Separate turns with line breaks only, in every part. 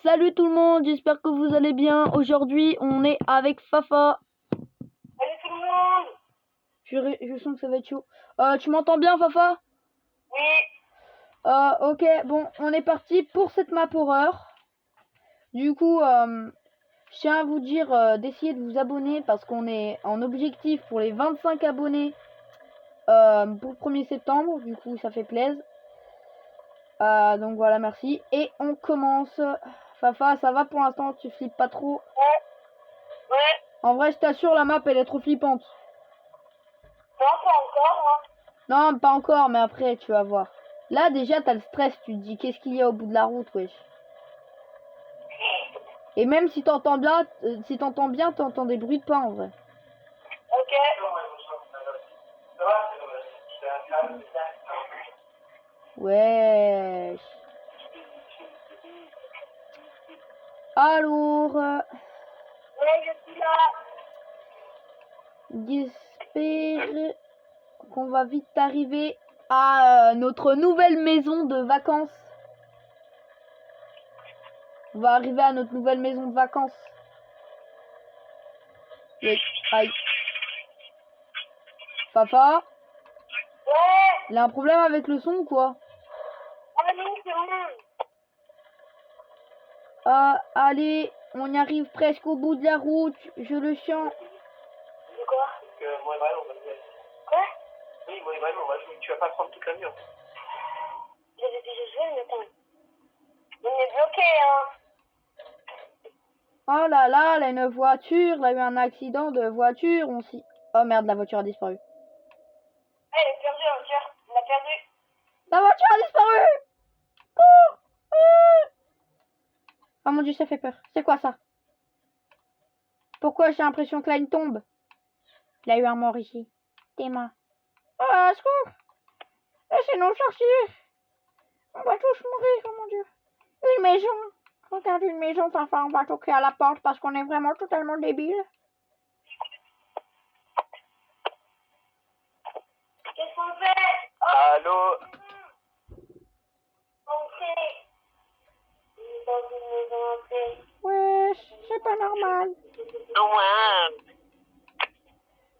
Salut tout le monde, j'espère que vous allez bien. Aujourd'hui, on est avec Fafa.
Salut tout le monde.
Je sens que ça va être chaud. Tu m'entends bien, Fafa?
Oui.
Ok, bon, on est parti pour cette map horreur. Du coup, je tiens à vous dire d'essayer de vous abonner parce qu'on est en objectif pour les 25 abonnés pour le 1er septembre. Du coup, ça fait plaisir. Donc voilà, merci. Et on commence. Fafa, ça va pour l'instant? Tu flippes pas trop?
Ouais.
En vrai, je t'assure, la map, elle est trop flippante.
Non, pas encore, hein.
Non, pas encore, mais après, tu vas voir. Là, déjà, t'as le stress. Tu te dis, qu'est-ce qu'il y a au bout de la route, wesh. Et même si t'entends bien, t'entends des bruits de pas, en vrai.
Ok.
Wesh. Alors,
Ouais, je suis là.
j'espère qu'on va vite arriver à notre nouvelle maison de vacances. On va arriver à notre nouvelle maison de vacances. Oui. Aïe. Fafa,
Ouais.
il a un problème avec le son ou quoi?
Ah non, c'est bon.
Allez, on y arrive presque au bout de la route. Je le sens.
De quoi? Moi et Brian, on va jouer. Quoi? Oui, moi et Brian, on va jouer. Tu vas pas prendre toute la nuit. J'avais déjà joué, mais attends. On est bloqué, hein.
Oh là là, là, une voiture. Là, il y a eu un accident de voiture. Oh merde, la voiture a disparu.
Elle est perdue, la voiture. On l'a perdue.
La voiture a disparu. Oh, oh. Oh mon dieu, ça fait peur. C'est quoi ça? Pourquoi j'ai l'impression que là, il tombe? Il y a eu un mort ici. Tes mains. Oh, secours. Laissez-nous sortir. On va tous mourir, oh mon dieu. Une maison. Regarde une maison, Fafa, on va toquer à la porte parce qu'on est vraiment totalement débiles.
Qu'est-ce qu'on fait?
Allô?
Entrez. On est dans une maison hantée.
Ouais, c'est pas normal.
Ouais.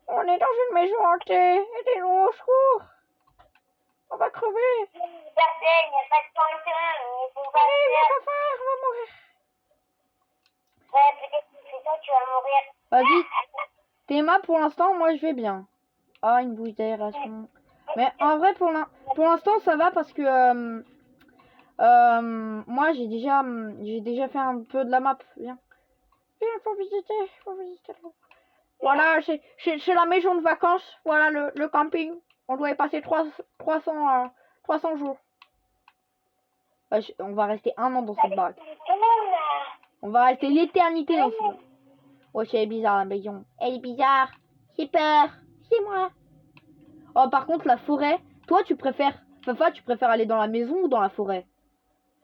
On est dans une maison hantée. Aidez-nous au secours. On va crever.
Il n'y a pas de temps intérêt. Il faut pas
Allez,
le
viens,
faire.
Fafa, on va mourir.
Ouais, peut-être que c'est toi, tu vas mourir.
Vas-y. Théma, pour l'instant, moi, je vais bien. Ah, une bouche d'aération. Mais en vrai, pour l'instant, ça va parce que moi, j'ai déjà fait un peu de la map. Viens. Viens, faut visiter. Voilà, c'est la maison de vacances. Voilà le camping. On doit y passer 300 jours. On va rester un an dans cette baraque. On va rester l'éternité dans cette baraque. Ouais, elle est bizarre la maison. Elle est bizarre. J'ai peur. C'est moi. Oh, par contre, la forêt. Toi, Fafa, tu préfères aller dans la maison ou dans la forêt?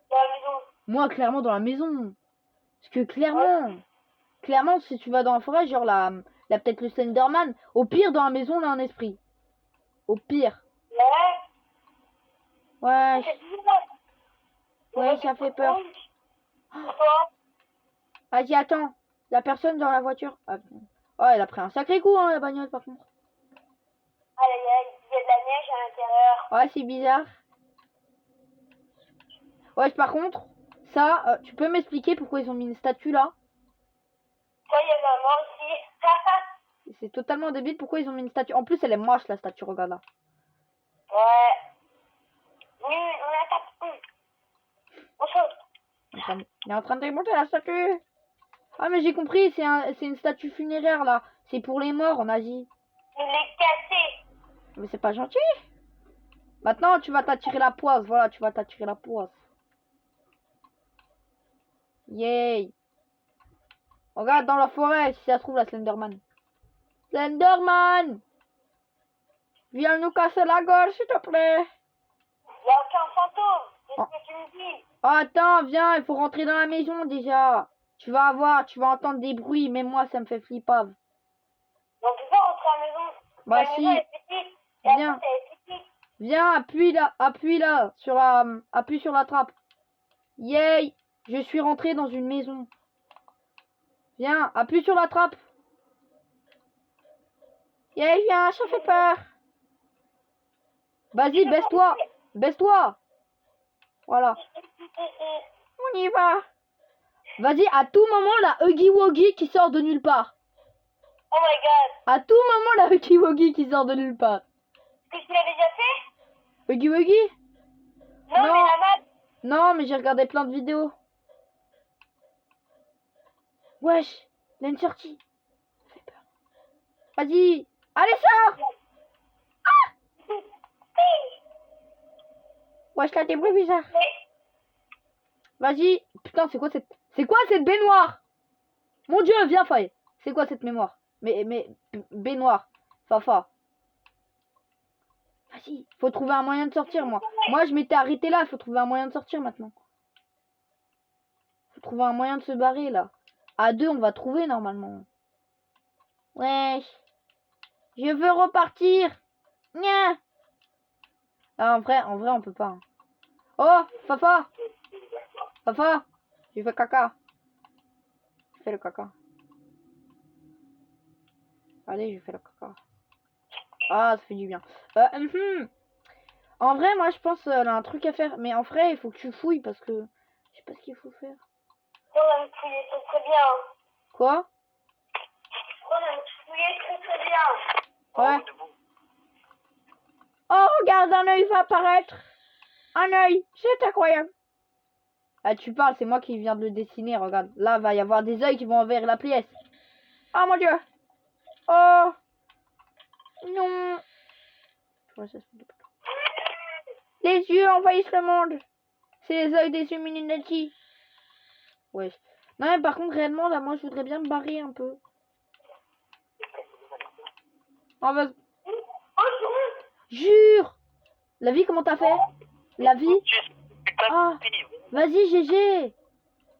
Dans la maison.
Moi, clairement, dans la maison. Parce que clairement, si tu vas dans la forêt, genre là, peut-être le Slenderman. Au pire, dans la maison, on a un esprit. Au pire. Ouais, ouais, ça fait peur. Vas-y, attends. La personne dans la voiture. Ah, oh, elle a pris un sacré coup, hein, la bagnole, par contre.
Il y a de la neige à l'intérieur.
Ouais, c'est bizarre. Ouais, par contre, ça, tu peux m'expliquer pourquoi ils ont mis une statue là?
Toi, il y a un mort ici.
C'est totalement débile, pourquoi ils ont mis une statue? En plus, elle est moche, la statue, regarde là.
Ouais. Oui, on attaque. On saute.
Il est en train de démonter la statue. Ah, mais j'ai compris, c'est une statue funéraire là. C'est pour les morts en Asie.
Il est cassé.
Mais c'est pas gentil. Maintenant, tu vas t'attirer la poisse. Voilà, tu vas t'attirer la poisse. Yay. Regarde dans la forêt, si ça se trouve, la Slenderman. Slenderman! Viens nous casser la gorge, s'il te plaît.
Il n'y a aucun fantôme. C'est ce que tu me dis.
Oh, attends, viens, il faut rentrer dans la maison déjà. Tu vas entendre des bruits. Même moi, ça me fait flipper.
On peut pas rentrer à la maison.
Bah
la
si.
maison est petite.
Viens. Viens, appuie là. Appuie sur la trappe. Yay. Je suis rentré dans une maison. Viens, appuie sur la trappe. Yeah, viens, ça fait peur. Vas-y, baisse-toi. Baisse-toi. Voilà. On y va. Vas-y, à tout moment, la Huggy Wuggy qui sort de nulle part.
Oh my god.
À tout moment, la Huggy Wuggy qui sort de nulle part.
Est-ce que tu l'as déjà fait?
Huggy Wuggy?
Non,
Non.
mais la map.
Non, mais j'ai regardé plein de vidéos. Wesh, il y a une sortie. Ça fait peur. Vas-y. Allez, sors. Wesh, là, des bruits bizarres. Vas-y. Putain, c'est quoi cette baignoire? Mon Dieu, viens, Faye. C'est quoi cette mémoire? Mais, baignoire. Fafa. Vas-y, faut trouver un moyen de sortir, moi. Moi, je m'étais arrêté là, faut trouver un moyen de sortir maintenant. Faut trouver un moyen de se barrer, là. À deux, on va trouver, normalement. Wesh. Je veux repartir. Nya. Ah, en vrai, on peut pas. Hein. Oh, Fafa. Fafa. J'ai fait caca. Je fais le caca. Allez, je fais le caca. Ah, ça fait du bien. En vrai, moi, je pense elle a un truc à faire. Mais en vrai, il faut que tu fouilles parce que je sais pas ce qu'il faut faire.
On va me fouiller très très bien.
Quoi?
On va me fouiller très très bien.
Ouais. Oh, regarde, un œil va apparaître. Un œil, c'est incroyable. Ah, tu parles, c'est moi qui viens de le dessiner, regarde. Là, va y avoir des œils qui vont vers la pièce. Oh mon Dieu. Oh. Non. Les yeux envahissent le monde. C'est les œils des Illuminati. Ouais. Non, mais par contre, réellement, là, moi, je voudrais bien me barrer un peu. Oh, vas... Jure. La vie, comment t'as fait? La vie? Ah. Vas-y, GG.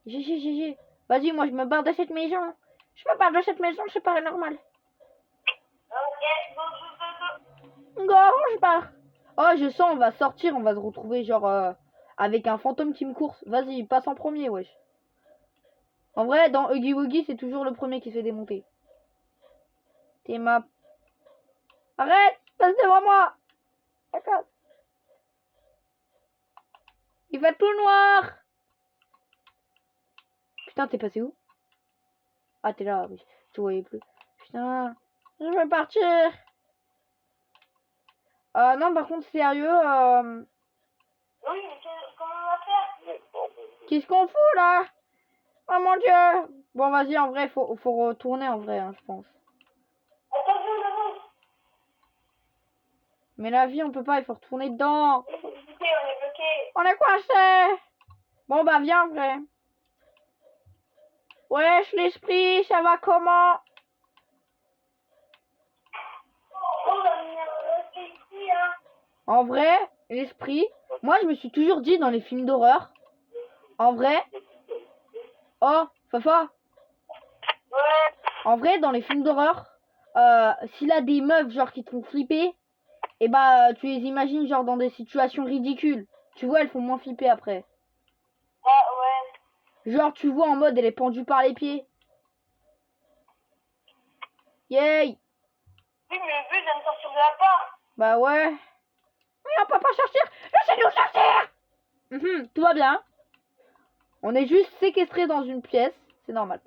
GG. Vas-y, moi, je me barre de cette maison. Je me barre de cette maison, c'est pas normal. Go, je pars. Oh, je sens, on va sortir, on va se retrouver, genre, avec un fantôme qui me course. Vas-y, passe en premier, wesh. En vrai, dans Huggy Wuggy, c'est toujours le premier qui se fait démonter. T'es ma... Arrête, passe devant moi. D'accord. Il va tout noir. Putain, t'es passé où? Ah, t'es là, oui. Je voyais plus. Putain, je vais partir. Non, par contre, sérieux,
Oui, mais comment on va faire?
qu'est-ce qu'on fout, là? Oh, mon Dieu. Bon, vas-y, en vrai, faut retourner, en vrai, hein, je pense.
Attention, devant.
Mais la vie, on peut pas, il faut retourner dedans.
On est bloqué.
On est coincé. Bon, bah, viens, en vrai. Wesh, l'esprit, ça va comment?
On va venir rester ici, hein.
En vrai, l'esprit, moi, je me suis toujours dit dans les films d'horreur, en vrai... Oh, Fafa.
Ouais.
En vrai, dans les films d'horreur, s'il a des meufs, genre, qui te font flipper, et bah, tu les imagines, genre, dans des situations ridicules. Tu vois, elles font moins flipper après.
Ah, ouais.
Genre, tu vois, en mode, elle est pendue par les pieds. Yay!
Oui, mais le but, c'est de sortir de la porte.
Bah ouais. Mais on peut pas sortir. Laissez-nous sortir. Tout va bien. On est juste séquestré dans une pièce. C'est normal.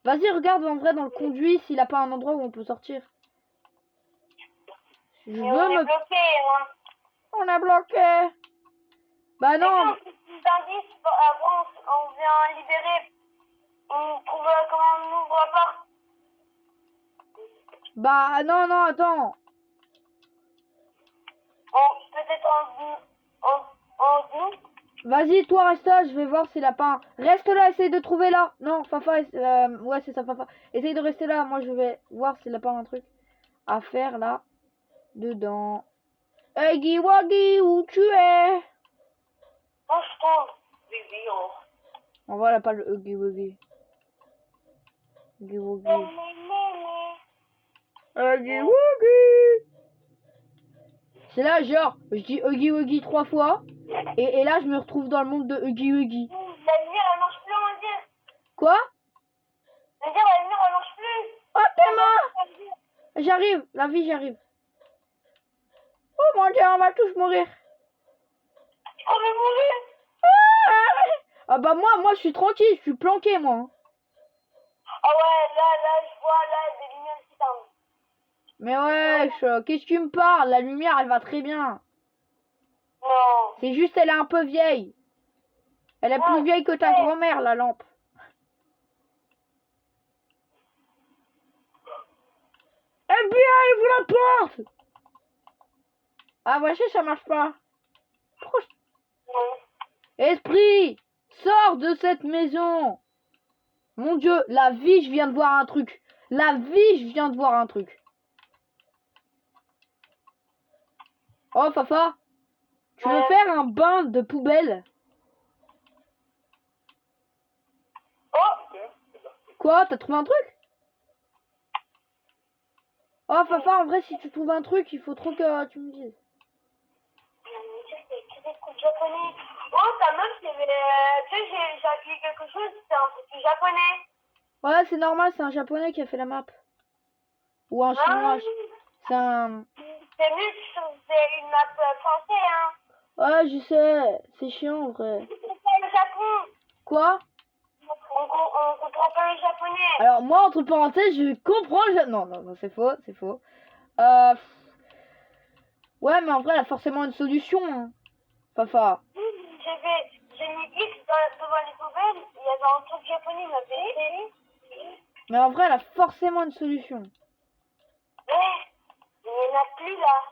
Vas-y, regarde en vrai dans le conduit s'il a pas un endroit où on peut sortir. Je
Mais
veux
on est
me...
bloqué, hein.
On a bloqué. Bah non.
Mais d'indices, avant, on vient libérer. On trouve comment on ouvre la porte.
Bah non, attends.
Peut-être en nous.
Vas-y, toi reste là, je vais voir s'il a pas un... Reste là, essaye de trouver là. Non, Fafa, ouais c'est ça, Fafa. Essaye de rester là, moi je vais voir s'il a pas un truc à faire là. Dedans. Huggy Wuggy, où tu es?
Moi, je trouve. Bébé, oh.
On voit là pas le Huggy Wuggy. Huggy Wuggy. Huggy Wuggy. C'est là genre, je dis Huggy Wuggy 3 fois. Et là je me retrouve dans le monde de Huggy Wuggy.
La lumière, elle marche
Quoi?
Je veux dire, la lumière, elle marche plus.
Oh, t'es mort! J'arrive, la vie, j'arrive. Oh mon dieu, on va tous mourir.
On va mourir.
Ah bah moi je suis tranquille, je suis planqué moi.
Ah ouais, là, je vois, là, des lumières qui tombent.
Mais wesh, qu'est-ce que tu me parles? La lumière elle va très bien.
Non.
C'est juste elle est un peu vieille. Elle est plus vieille que ta grand-mère la lampe. FBI, ouvre la porte! Ah wesh, ça marche pas. Pourquoi Esprit, sors de cette maison. Mon dieu, la vie, je viens de voir un truc. La vie, je viens de voir un truc. Oh, Fafa, tu veux faire un bain de poubelle?
Oh.
Quoi, t'as trouvé un truc? Oh, Fafa, en vrai, si tu trouves un truc, il faut trop que tu me dises.
Japonais. Oh, ta meuf, tu sais, j'ai appuyé quelque chose, c'était un truc japonais.
Ouais, c'est normal, c'est un japonais qui a fait la map. Ou un chinois. C'est un...
C'est mieux que c'est une map française, hein.
Ouais, je sais, c'est chiant en vrai.
C'est le Japon.
Quoi?
On comprend pas le japonais.
Alors moi, entre parenthèses, je comprends le... Non, c'est faux, c'est faux. Ouais, mais en vrai, elle a forcément une solution, hein. Fafa.
J'ai mis X devant les poubelles, il y avait un truc japonais, il m'avait dit.
Mais en vrai, elle a forcément une solution.
Ouais, il n'y en a plus là.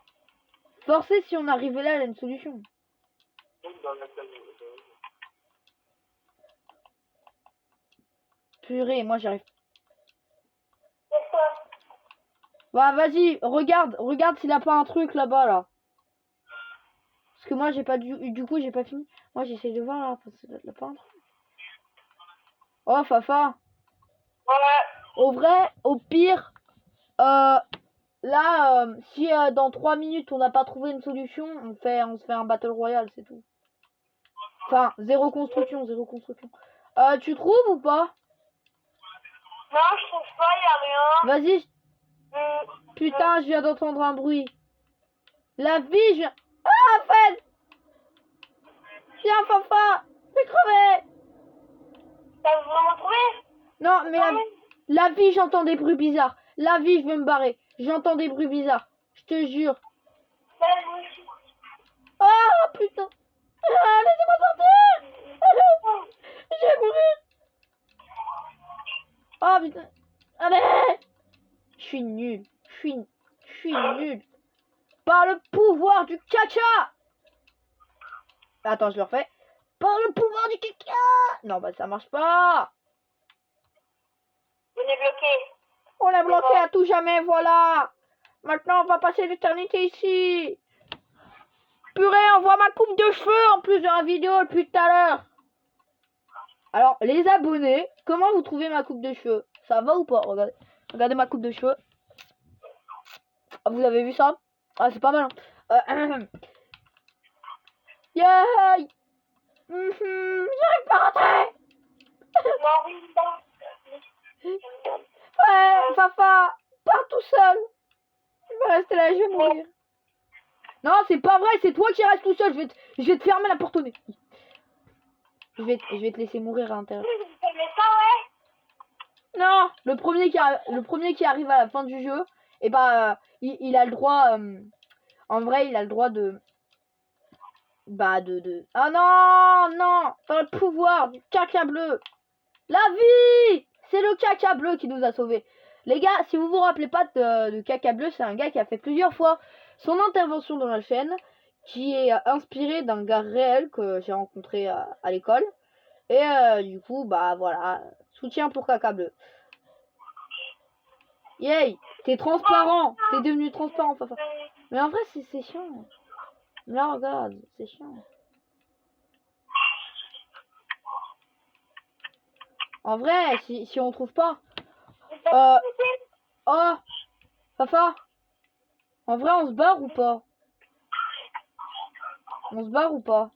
Forcé, si on arrivait là, elle a une solution. Purée, moi j'arrive.
C'est quoi?
Bah vas-y, regarde s'il a pas un truc là-bas là. Parce que moi j'ai pas du coup j'ai pas fini. Moi j'essaie de voir là, parce qu'il a pas un truc. Oh Fafa.
Ouais.
Au vrai, au pire, là, si dans 3 minutes on n'a pas trouvé une solution, on se fait un battle royale, c'est tout. Enfin, zéro construction. Tu trouves ou pas?
Non, je trouve pas, il n'y a rien.
Vas-y. Putain, je viens d'entendre un bruit. La vie, je... Ah, Fed! Viens, Fafa! J'ai crevé!
T'as vraiment trouvé?
Non, mais la vie, j'entends des bruits bizarres. La vie, je veux me barrer. J'entends des bruits bizarres. Je te jure. Ah, putain! Ah, laissez-moi sortir! Je vais mourir! Ah, putain! Allez! Je suis nul. Je suis nul. Par le pouvoir du caca! Attends, je le refais. Par le pouvoir du caca! Non, bah ça marche pas!
On est bloqué.
On est bloqué à tout jamais, voilà! Maintenant, on va passer l'éternité ici! Purée, on voit ma coupe de cheveux en plus de la vidéo depuis tout à l'heure! Alors, les abonnés, comment vous trouvez ma coupe de cheveux? Ça va ou pas? Regardez ma coupe de cheveux. Ah, vous avez vu ça? Ah, c'est pas mal. Hein. Yeah! J'arrive pas à rentrer! Ouais, Fafa, pars tout seul. Je vais rester là, je vais mourir. Non, c'est pas vrai, c'est toi qui restes tout seul. Je vais te fermer la porte au nez. Je vais te laisser mourir à l'intérieur. Non, le premier qui arrive à la fin du jeu, et bah, il a le droit. En vrai, il a le droit de. Bah, Ah non, dans le pouvoir du caca bleu. La vie, c'est le caca bleu qui nous a sauvés. Les gars, si vous vous rappelez pas de caca bleu, c'est un gars qui a fait plusieurs fois son intervention dans la chaîne, qui est inspiré d'un gars réel que j'ai rencontré à l'école. Et du coup, bah voilà, soutien pour caca bleu. Yay, t'es transparent, t'es devenu transparent, Fafa. Mais en vrai, c'est chiant. Là, regarde, c'est chiant. En vrai, si on trouve pas... Oh, Fafa. En vrai, on se barre ou pas? On se barre ou pas?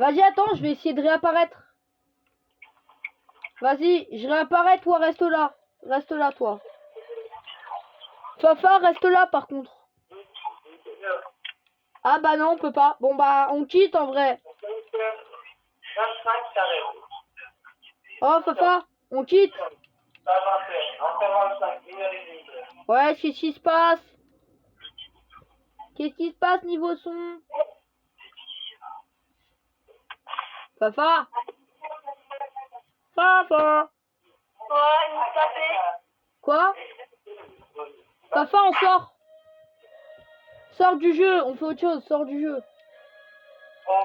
Vas-y, attends, je vais essayer de réapparaître. Vas-y, je réapparais, toi reste là. Reste là, toi. Fafa, reste là par contre. Ah bah non, on peut pas. Bon bah, on quitte en vrai.
25, ça reste.
Oh Fafa, on quitte.
Ça va faire. Encore 25, 1h30.
Ouais, qu'est-ce qui se passe? Qu'est-ce qui se passe niveau son? Fafa? Fafa?
Ouais, il me tapait.
Quoi? Fafa, on sort. Sors du jeu, on fait autre chose, sors du jeu.
Non,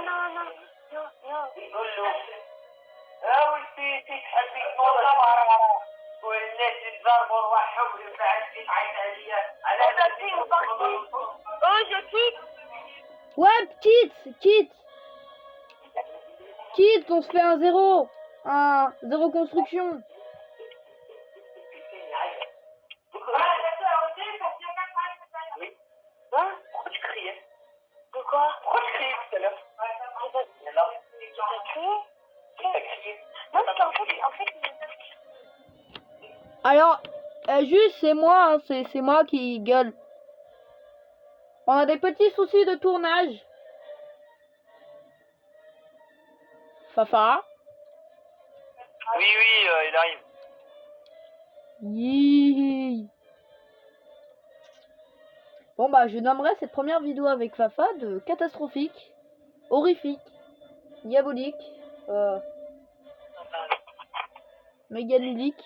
non, non. Non, non. Ah oui, c'est pratiquement ça. والناس يتضربوا روحهم يبعد في عينيا. Oh, je quitte.
Ouais, quitte. Quitte, on se fait un zéro. Un zéro construction.
Oui. Hein? Pourquoi tu criais? De quoi? Pourquoi tu criais tout à l'heure? J'ai crié? T'as crié? Non, parce qu'en fait,
Alors, juste, c'est moi, hein, c'est moi qui gueule. On a des petits soucis de tournage. Fafa?
Oui, il arrive.
Yee. Bon bah, je nommerai cette première vidéo avec Fafa de catastrophique, horrifique, diabolique, mégalulique.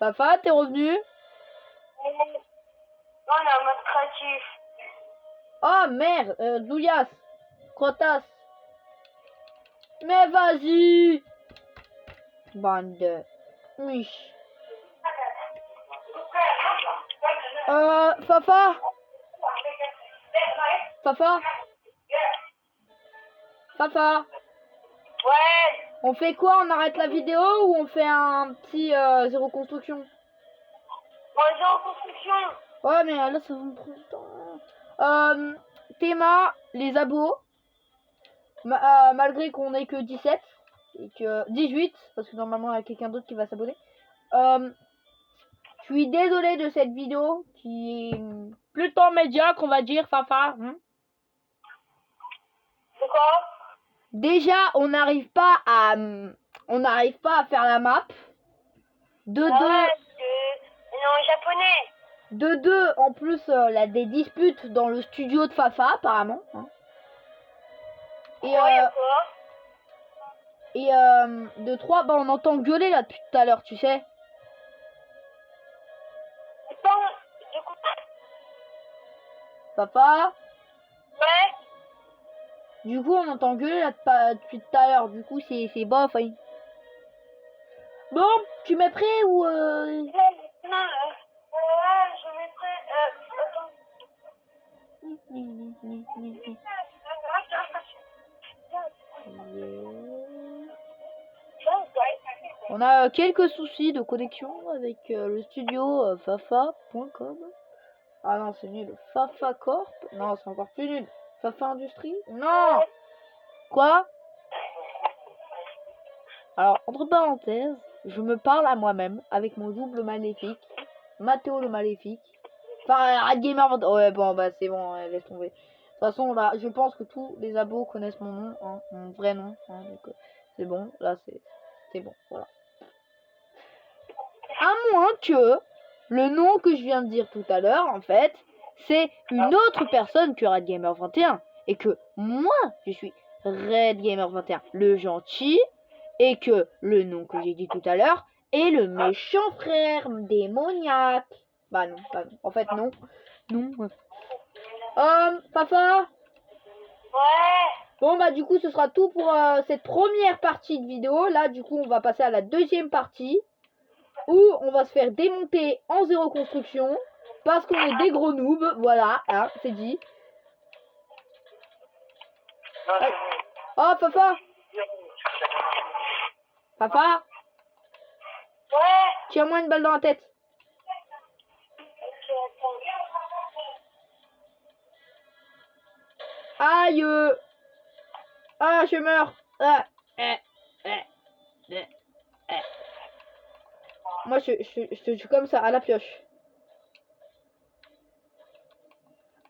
Fafa, t'es revenu?
on est en mode créatif.
Oh merde, Zouyas, Crotas. Mais vas-y. Bande de wish. Fafa? Fafa? Fafa?
Ouais.
On fait quoi? On arrête la vidéo ou on fait un petit zéro construction?
Bonjour en construction.
Ouais, mais là, ça va me prendre du temps. Théma, les abos. Malgré qu'on ait que 17 et que 18, parce que normalement il y a quelqu'un d'autre qui va s'abonner. Je suis désolé de cette vidéo qui est plutôt médiocre, on va dire, Fafa.
C'est quoi?
Déjà, on n'arrive pas à faire la map. De
Ah
deux,
ouais, on est en japonais.
de deux, en plus, il y a des disputes dans le studio de Fafa, apparemment. Et,
Ouais, y'a quoi?
de trois, bah on entend gueuler là depuis tout à l'heure, tu sais.
Attends, du coup.
Papa,
Ouais.
du coup on entend gueuler là depuis tout à l'heure, du coup c'est bof. Hein. Bon, tu m'es prêt ou
Non, ouais, je mettrai.
On a quelques soucis de connexion avec le studio fafa.com. Ah non, c'est nul. Fafa Corp. Non, c'est encore plus nul. Fafa Industrie. Non. Quoi? Alors, entre parenthèses, je me parle à moi-même avec mon double maléfique. Mathéo le maléfique. Enfin, Red Gamer. Ouais, bon, bah c'est bon, laisse tomber. De toute façon, là, je pense que tous les abos connaissent mon nom, hein, mon vrai nom. Hein, donc, c'est bon, là, c'est bon, voilà. À moins que le nom que je viens de dire tout à l'heure, en fait, c'est une autre personne que Red Gamer 21. Et que moi, je suis Red Gamer 21, le gentil. Et que le nom que j'ai dit tout à l'heure est le méchant frère démoniaque. Bah non, bah non. En fait, non. Non. Papa?
Ouais.
Bon, bah du coup, ce sera tout pour cette première partie de vidéo. Là, du coup, on va passer à la deuxième partie. Où on va se faire démonter en zéro construction. Parce qu'on est des gros noobs. Voilà, hein, c'est dit. Oh, papa? Papa?
Ouais.
Tire-moi une balle dans la tête.
Ok, attends.
Aïe. Ah, je meurs. Ah, eh, eh, eh, eh. Moi, je te tue comme ça, à la pioche.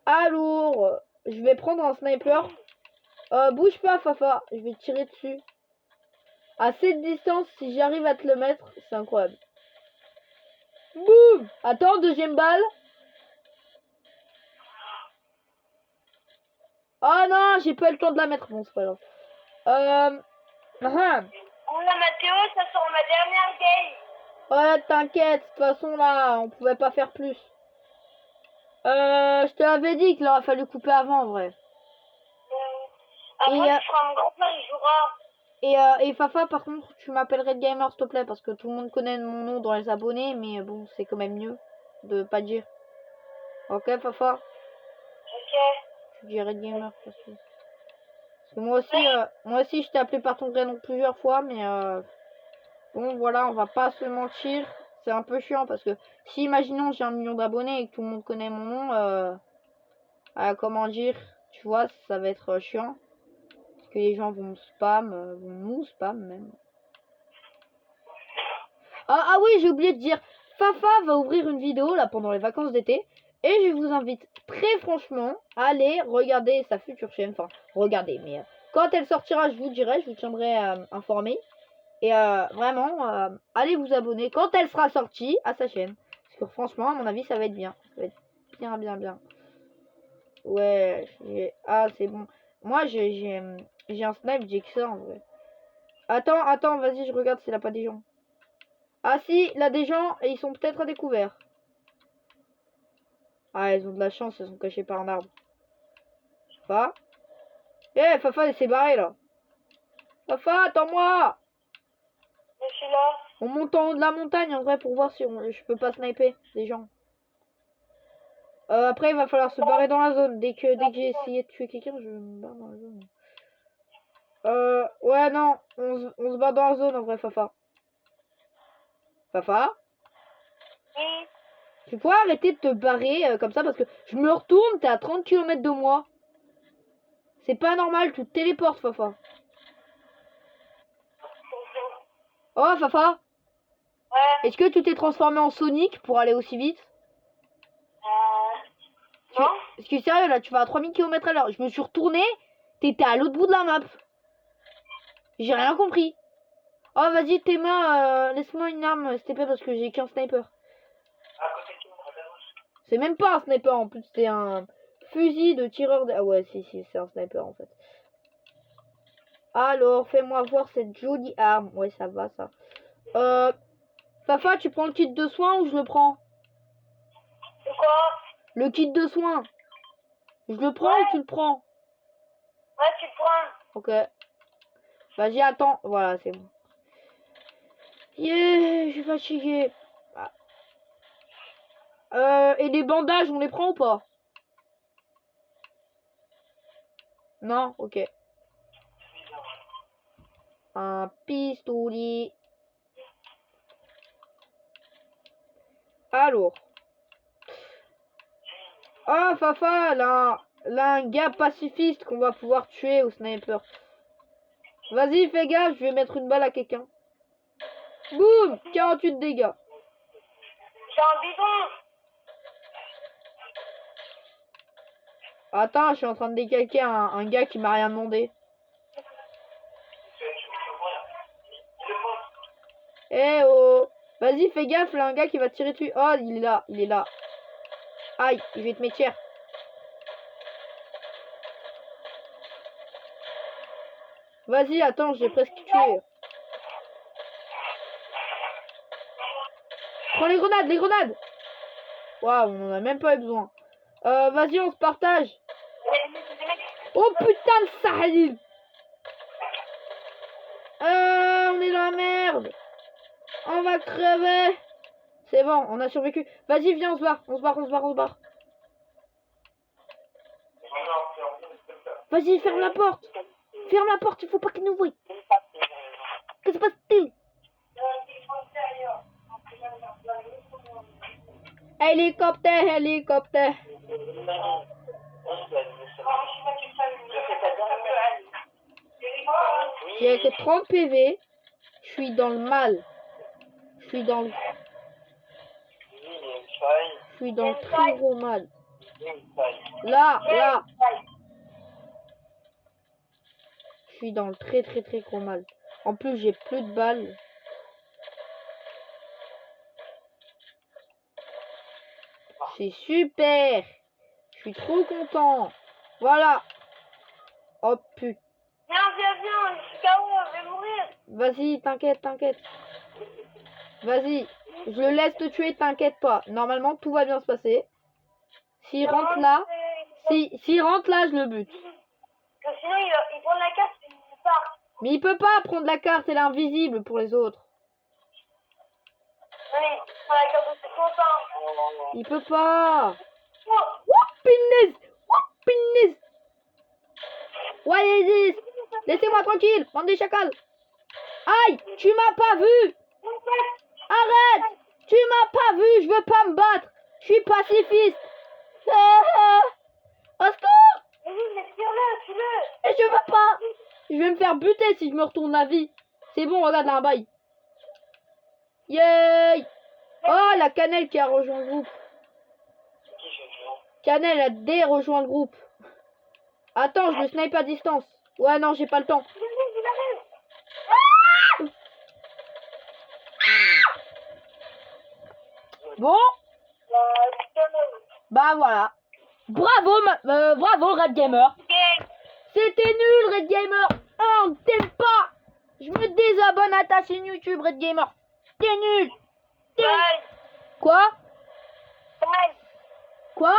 Alors, je vais prendre un sniper. Bouge pas, Fafa. Je vais tirer dessus. À cette distance, si j'arrive à te le mettre, c'est incroyable. Boum! Attends, deuxième balle. Oh non, j'ai pas eu le temps de la mettre. Bon, c'est pas grave.
Oula, Mathéo, ça sera ma dernière game.
Ouais, t'inquiète. De toute façon, là, on pouvait pas faire plus. Je te l'avais dit qu'il aurait fallu couper avant, en vrai.
Après, tu feras mon grand-père, il jouera.
Et Fafa, par contre, tu m'appellerais Gamer, s'il te plaît, parce que tout le monde connaît mon nom dans les abonnés, mais bon, c'est quand même mieux de pas dire. Ok, Fafa?
Ok.
Tu dirais Gamer, parce que moi aussi, je t'ai appelé par ton vrai nom plusieurs fois, mais bon, voilà, on va pas se mentir, c'est un peu chiant, parce que si, imaginons, j'ai 1 million d'abonnés et que tout le monde connaît mon nom, comment dire, tu vois, ça va être chiant. Que les gens vont spam, vont nous spam même. Ah oui, j'ai oublié de dire, Fafa va ouvrir une vidéo là pendant les vacances d'été. Et je vous invite très franchement à aller regarder sa future chaîne. Enfin, regardez, mais quand elle sortira, je vous dirai, je vous tiendrai informé. Et vraiment, allez vous abonner quand elle sera sortie à sa chaîne. Parce que franchement, à mon avis, ça va être bien. Ça va être bien, bien, bien. Ouais, ah, c'est bon. Moi, j'ai un snipe, j'ai que ça en vrai. Attends, vas-y, je regarde s'il a pas des gens. Ah si, il a des gens et ils sont peut-être à découvert. Ah, ils ont de la chance, ils sont cachés par un arbre. Fafa. Eh, Fafa, il s'est barré là. Fafa, attends-moi.
Je suis là.
On monte en haut de la montagne en vrai pour voir si je peux pas sniper des gens. Après, il va falloir se barrer dans la zone. Dès que j'ai essayé de tuer quelqu'un, je me barre dans la zone. Ouais, non, on se bat dans la zone en vrai, Fafa. Fafa?
Oui.
Tu pourrais arrêter de te barrer comme ça parce que je me retourne, t'es à 30 km de moi. C'est pas normal, tu te téléportes, Fafa. Oh, Fafa?
Ouais.
Est-ce que tu t'es transformé en Sonic pour aller aussi vite?
Non.
Parce que sérieux, là, tu vas à 3000 km à l'heure. Je me suis retourné, t'étais à l'autre bout de la map. J'ai rien compris. Oh, vas-y, tes mains, laisse-moi une arme, s'il te plaît, parce que j'ai qu'un sniper. C'est même pas un sniper, en plus, c'est un fusil de tireur de... Ah ouais, si, c'est un sniper, en fait. Alors, fais-moi voir cette jolie arme. Ouais, ça va, ça. Fafa, tu prends le kit de soins ou je le prends?
C'est quoi?
Le kit de soins. Je le prends ou tu le prends?
Ouais, tu prends.
Ok. Vas-y, attends. Voilà, c'est bon. Yeah, je suis fatigué. Et les bandages, on les prend ou pas? Non? Ok. Un pistolet. Alors. Ah, Fafa, là, un gars pacifiste qu'on va pouvoir tuer au sniper. Vas-y, fais gaffe, je vais mettre une balle à quelqu'un. Boum! 48 dégâts.
J'ai un bidon.
Attends, je suis en train de décalquer un gars qui m'a rien demandé. Eh oh! Vas-y, fais gaffe, là, un gars qui va tirer dessus. Oh, il est là, il est là. Aïe, il va te mettre cher. Vas-y, attends, j'ai presque tué. Prends les grenades, les grenades! Waouh, on en a même pas eu besoin. Vas-y, on se partage. Oh putain de Sahil! On est dans la merde! On va crever! C'est bon, on a survécu. Vas-y, viens, on se barre, on se barre, on se barre, on se barre. Vas-y, ferme la porte! Ferme la porte, il faut pas qu'il nous voie. Que se passe-t-il? Hélicoptère, hélicoptère. J'ai que 30 PV. Je suis dans le mal. Je suis dans le...
Oui, il y a une faille.
Je suis dans le très gros mal.
Il y a une faille.
Là. Je suis dans le très gros mal. En plus, j'ai plus de balles. C'est super. Je suis trop content. Voilà. Oh putain.
Viens, je suis KO, je vais mourir.
Vas-y, t'inquiète. Vas-y. Je le laisse te tuer, t'inquiète pas. Normalement, tout va bien se passer. S'il rentre là, s'il rentre là, je le bute.
Parce que sinon, il prend la carte et il part.
Mais il peut pas prendre la carte, elle est invisible pour les autres.
Non, mais il prend la carte de ses copains.
Il peut pas.
Oh,
Whoopiness. What is this? Laissez-moi tranquille, bande des chacals. Aïe, tu m'as pas vu. Arrête. Tu m'as pas vu, je veux pas me battre. Je suis pacifiste. Au secours.
vas-y, mais tire-le, tue-le.
Et je veux pas. Je vais me faire buter si je me retourne la vie. C'est bon, regarde là, un bail. Yay. Oh, la cannelle qui a rejoint le groupe. Cannelle a rejoint le groupe. Attends, je le snipe à distance. Ouais, non, j'ai pas le temps.
Il arrive.
Bon, bah voilà. Bravo, bravo Red Gamer. C'était nul, Red Gamer. Oh, on t'aime pas. Je me désabonne à ta chaîne YouTube, Red Gamer. T'es nul. Quoi? Quoi?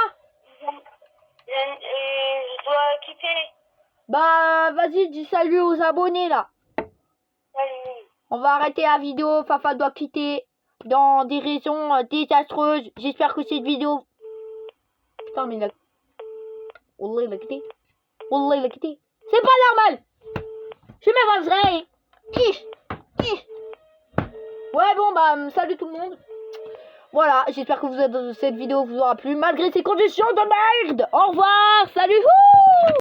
Je dois quitter.
Bah, vas-y, dis salut aux abonnés, là.
Salut.
On va arrêter la vidéo. Fafa doit quitter dans des raisons désastreuses. J'espère que cette vidéo... Putain, mais il a... Wallah, il a quitté. Wallah, il a quitté. C'est pas normal. Je m'avancerai. Ouais, bon, bah, salut tout le monde. Voilà, j'espère que cette vidéo vous aura plu, malgré ces conditions de merde. Au revoir, salut.